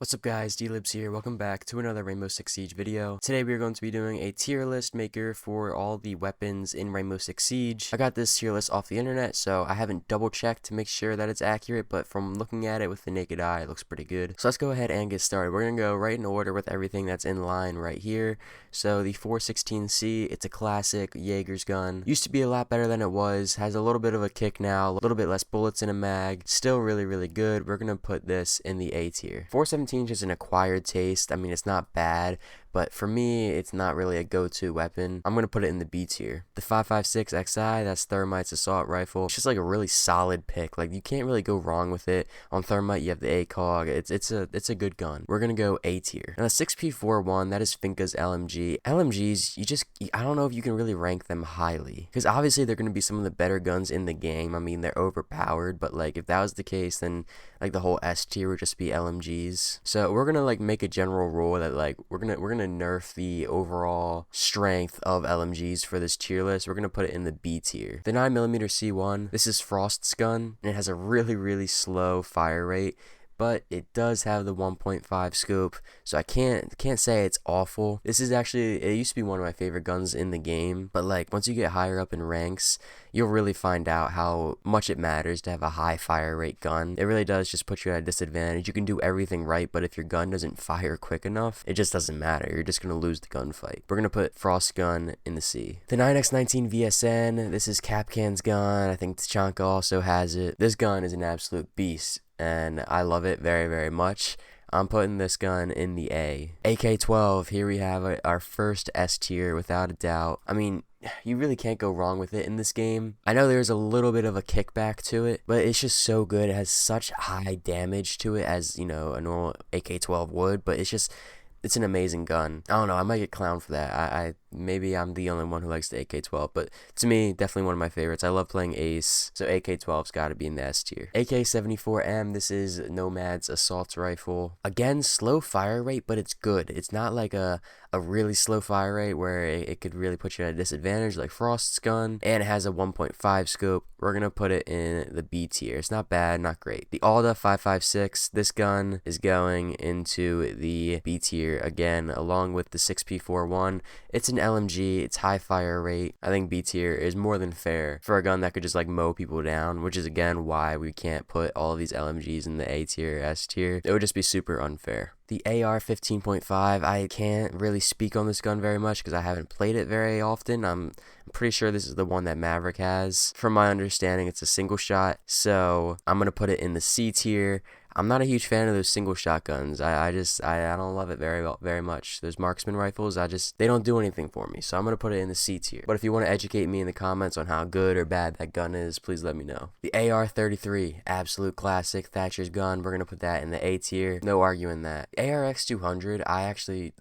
What's up guys, D-Libs here, welcome back to another Rainbow Six Siege video. Today we are going to be doing a tier list maker for all the weapons in Rainbow Six Siege. I got this tier list off the internet, so I haven't double checked to make sure that it's accurate, but from looking at it with the naked eye, it looks pretty good. So let's go ahead and get started. We're going to go right in order with everything that's in line right here. So the 416C, it's a classic Jaeger's gun. Used to be a lot better than it was, has a little bit of a kick now, a little bit less bullets in a mag, still really good. We're going to put this in the A tier. 417 is an acquired taste. I mean, it's not bad, but for me, it's not really a go-to weapon. I'm going to put it in the B tier. The 5.56 XI, that's Thermite's assault rifle. It's just like a really solid pick. Like, you can't really go wrong with it. On Thermite, you have the ACOG. It's a good gun. We're going to go A tier. Now, the 6P41, that is Finka's LMG. LMGs, I don't know if you can really rank them highly, because obviously they're going to be some of the better guns in the game. I mean, they're overpowered, but like, if that was the case, then like the whole S tier would just be LMGs. So we're gonna like make a general rule that like we're gonna nerf the overall strength of LMGs for this tier list. We're gonna put it in the B tier. The 9mm C1, this is Frost's gun, and it has a really slow fire rate, but it does have the 1.5 scope, so I can't say it's awful. This is actually, it used to be one of my favorite guns in the game, but like once you get higher up in ranks, you'll really find out how much it matters to have a high fire rate gun. It really does just put you at a disadvantage. You can do everything right, but if your gun doesn't fire quick enough, it just doesn't matter. You're just gonna lose the gunfight. We're gonna put Frost gun in the C. The 9x19 VSN, this is Kapkan's gun. I think Tachanka also has it. This gun is an absolute beast, and I love it very much. I'm putting this gun in the A. AK-12, here we have our first S tier without a doubt. I mean, you really can't go wrong with it in this game. I know there's a little bit of a kickback to it, but it's just so good. It has such high damage to it as, you know, a normal AK-12 would, but it's an amazing gun. I don't know, I might get clowned for that. Maybe I'm the only one who likes the AK-12, but to me, definitely one of my favorites. I love playing Ace, so AK-12's got to be in the S tier. AK-74M, this is Nomad's assault rifle. Again, slow fire rate, but it's good. It's not like a really slow fire rate where it could really put you at a disadvantage like Frost's gun, and it has a 1.5 scope. We're going to put it in the B tier. It's not bad, not great. The Alda 5.56, this gun is going into the B tier again, along with the 6P41. It's an LMG, it's high fire rate. I think B tier is more than fair for a gun that could just like mow people down, which is again why we can't put all of these LMGs in the A tier, S tier. It would just be super unfair. The AR 15.5, I can't really speak on this gun very much because I haven't played it very often. I'm pretty sure this is the one that Maverick has. From my understanding, it's a single shot, so I'm going to put it in the C tier. I'm not a huge fan of those single shotguns. I don't love it very much. Those marksman rifles, they don't do anything for me. So I'm going to put it in the C tier. But if you want to educate me in the comments on how good or bad that gun is, please let me know. The AR-33, absolute classic, Thatcher's gun. We're going to put that in the A tier. No arguing that. ARX-200, I actually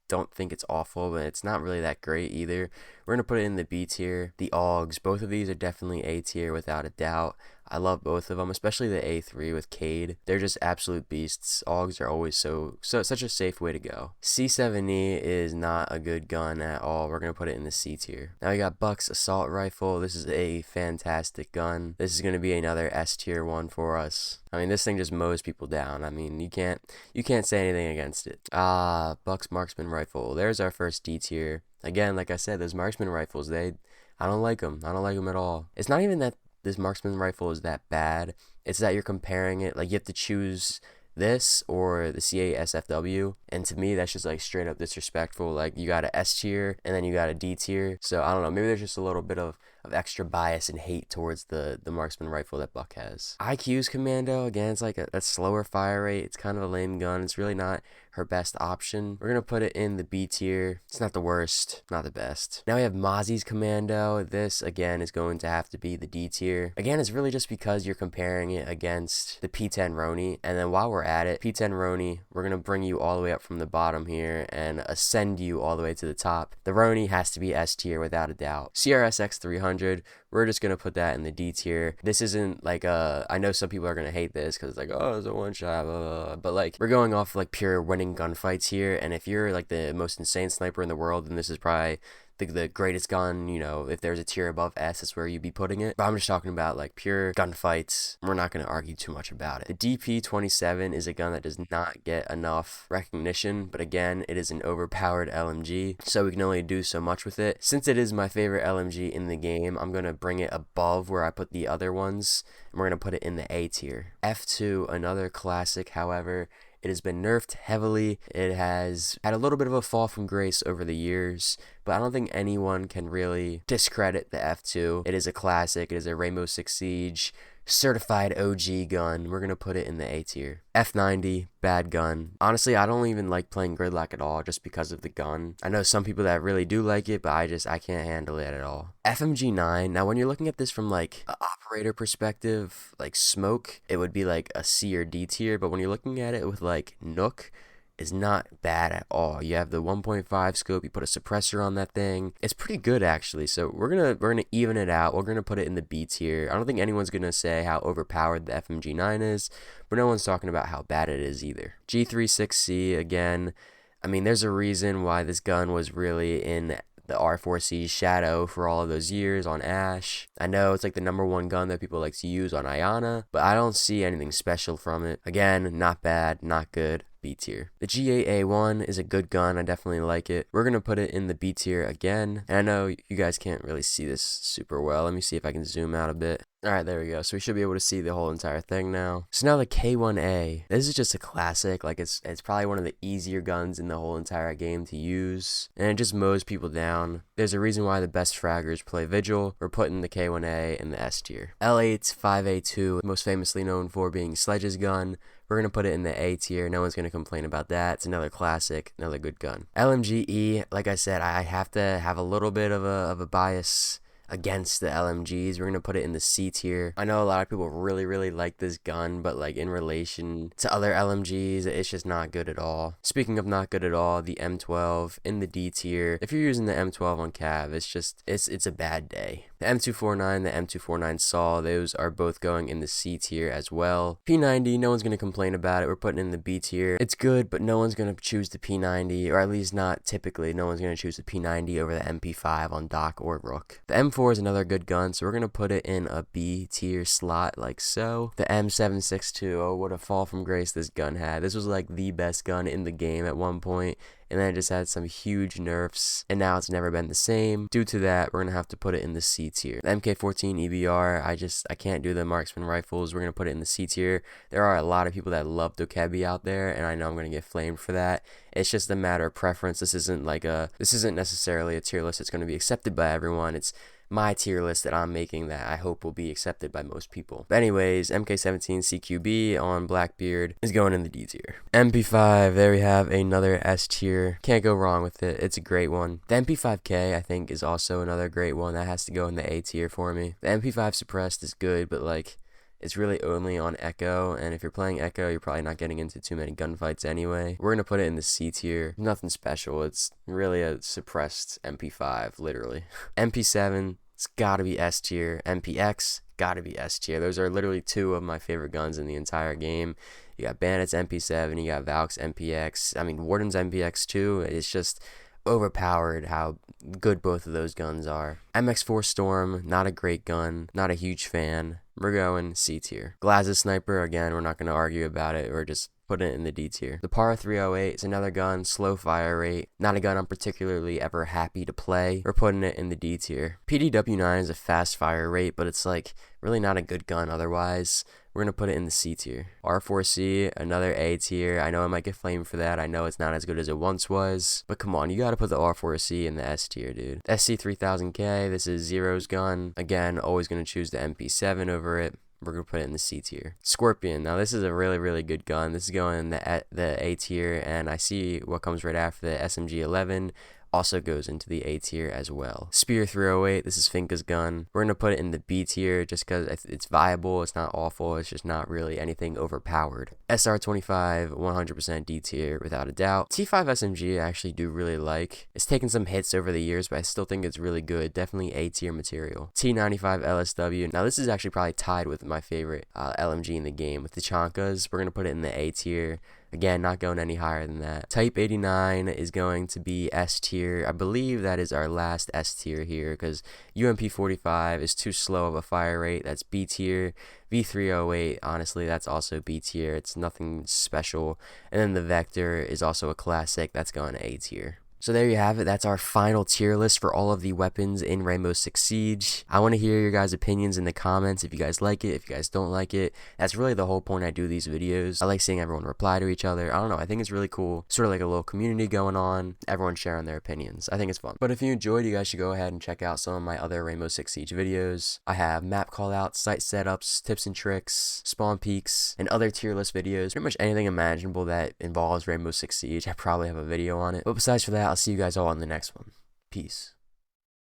don't think it's awful, but it's not really that great either. We're going to put it in the B tier. The AUGs, both of these are definitely A tier without a doubt. I love both of them, especially the A3 with Cade. They're just absolute beasts. AUGs are always such a safe way to go. C7E is not a good gun at all. We're going to put it in the C tier. Now we got Buck's assault rifle. This is a fantastic gun. This is going to be another S tier one for us. I mean, this thing just mows people down. I mean, you can't say anything against it. Buck's marksman rifle. There's our first D tier. Again, like I said, those marksman rifles, I don't like them. I don't like them at all. It's not even that this marksman rifle is that bad. It's that you're comparing it, like you have to choose this or the C8 SFW, and to me that's just like straight up disrespectful. Like, you got a S tier and then you got a D tier, so I don't know, maybe there's just a little bit of extra bias and hate towards the marksman rifle that Buck has. IQ's Commando, again, it's like a slower fire rate. It's kind of a lame gun. It's really not her best option. We're gonna put it in the B tier. It's not the worst, not the best. Now we have Mozzie's Commando. This again is going to have to be the D tier. Again, it's really just because you're comparing it against the P10 Roni, and then while we're at it, P10 Roni, we're gonna bring you all the way up from the bottom here and ascend you all the way to the top. The Roni has to be S tier without a doubt. CRSX 300, we're just gonna put that in the D tier. This isn't like I know some people are gonna hate this because it's like, oh, it's a one shot, blah, blah, blah. But like, we're going off like pure winning gunfights here, and if you're like the most insane sniper in the world, then this is probably the greatest gun, you know, if there's a tier above S, that's where you'd be putting it. But I'm just talking about like pure gunfights. We're not going to argue too much about it. The DP27 is a gun that does not get enough recognition, but again, it is an overpowered LMG, so we can only do so much with it. Since it is my favorite LMG in the game, I'm going to bring it above where I put the other ones, and we're going to put it in the A tier. F2, another classic, however, it has been nerfed heavily. It has had a little bit of a fall from grace over the years, but I don't think anyone can really discredit the F2. It is a classic. It is a Rainbow Six Siege certified OG gun. We're gonna put it in the A tier. F90, bad gun. Honestly, I don't even like playing Gridlock at all just because of the gun. I know some people that really do like it, but I can't handle it at all. FMG9, now when you're looking at this from like an operator perspective, like smoke, it would be like a C or D tier, but when you're looking at it with like Nook, is not bad at all. You have the 1.5 scope, you put a suppressor on that thing. It's pretty good actually. So we're gonna even it out. We're gonna put it in the B tier. I don't think anyone's gonna say how overpowered the FMG9 is, but no one's talking about how bad it is either. G36C, again, I mean, there's a reason why this gun was really in the R4C shadow for all of those years on Ash. I know it's like the #1 gun that people like to use on Iana, but I don't see anything special from it. Again, not bad, not good. B tier. The G8A1 is a good gun. I definitely like it. We're gonna put it in the B tier again. And I know you guys can't really see this super well. Let me see if I can zoom out a bit. Alright, there we go. So we should be able to see the whole entire thing now. So now the K1A. This is just a classic. Like it's probably one of the easier guns in the whole entire game to use. And it just mows people down. There's a reason why the best fraggers play Vigil. We're putting the K1A in the S tier. L8 5A2, most famously known for being Sledge's gun. We're going to put it in the A tier. No one's going to complain about that. It's another classic, another good gun. LMG-E, like I said, I have to have a little bit of a bias against the LMGs. We're going to put it in the C tier. I know a lot of people really like this gun, but like in relation to other LMGs, it's just not good at all. Speaking of not good at all, the M12 in the D tier. If you're using the M12 on Cav, it's a bad day. The M249, the M249 Saw, those are both going in the C tier as well. P90, no one's going to complain about it. We're putting it in the B tier. It's good, but no one's going to choose the P90, or at least not typically. No one's going to choose the P90 over the MP5 on Doc or Rook. The M4 is another good gun, so we're going to put it in a B tier slot like so. The M762, oh, what a fall from grace this gun had. This was like the best gun in the game at one point, and then it just had some huge nerfs, and now it's never been the same. Due to that, we're going to have to put it in the C tier. The MK14 EBR, I can't do the marksman rifles. We're going to put it in the C tier. There are a lot of people that love Dokebi out there, and I know I'm going to get flamed for that. It's just a matter of preference. This isn't necessarily a tier list that's going to be accepted by everyone. It's my tier list that I'm making that I hope will be accepted by most people. But anyways, MK17 CQB on Blackbeard is going in the D tier. MP5, there we have another S tier. Can't go wrong with it. It's a great one. The MP5K, I think, is also another great one. That has to go in the A tier for me. The MP5 suppressed is good, but like, it's really only on Echo, and if you're playing Echo, you're probably not getting into too many gunfights anyway. We're going to put it in the C tier. Nothing special. It's really a suppressed MP5, literally. MP7, it's got to be S tier. MPX, got to be S tier. Those are literally two of my favorite guns in the entire game. You got Bandit's MP7, you got Valk's MPX. I mean, Warden's MPX too. It's just overpowered how good both of those guns are. MX4 Storm, not a great gun, not a huge fan. We're going C tier. Glaz's Sniper, again, we're not going to argue about it. We're just putting it in the D tier. The Para 308 is another gun, slow fire rate. Not a gun I'm particularly ever happy to play. We're putting it in the D tier. PDW9 is a fast fire rate, but it's like really not a good gun otherwise. We're going to put it in the C tier. R4C, another A tier. I know I might get flamed for that. I know it's not as good as it once was. But come on, you got to put the R4C in the S tier, dude. SC3000K, this is Zero's gun. Again, always going to choose the MP7 over it. We're going to put it in the C tier. Scorpion. Now, this is a really good gun. This is going in the A tier, and I see what comes right after the SMG-11. Also goes into the A tier as well. Spear 308, this is Finka's gun. We're going to put it in the B tier just because it's viable. It's not awful. It's just not really anything overpowered. SR25, 100% D tier without a doubt. T5 SMG I actually do really like. It's taken some hits over the years, but I still think it's really good. Definitely A tier material. T95 LSW. Now this is actually probably tied with my favorite LMG in the game with the Chonkas. We're going to put it in the A tier. Again, not going any higher than that. Type 89 is going to be S tier. I believe that is our last S tier here, because UMP 45 is too slow of a fire rate. That's B tier. V308, honestly, that's also B tier. It's nothing special. And then the Vector is also a classic. That's going to A tier. So there you have it. That's our final tier list for all of the weapons in Rainbow Six Siege. I want to hear your guys' opinions in the comments, if you guys like it, if you guys don't like it. That's really the whole point I do these videos. I like seeing everyone reply to each other. I don't know, I think it's really cool. Sort of like a little community going on, everyone sharing their opinions. I think it's fun. But if you enjoyed, you guys should go ahead and check out some of my other Rainbow Six Siege videos. I have map callouts, site setups, tips and tricks, spawn peaks, and other tier list videos. Pretty much anything imaginable that involves Rainbow Six Siege, I probably have a video on it. But besides for that, I'll see you guys all in the next one. Peace.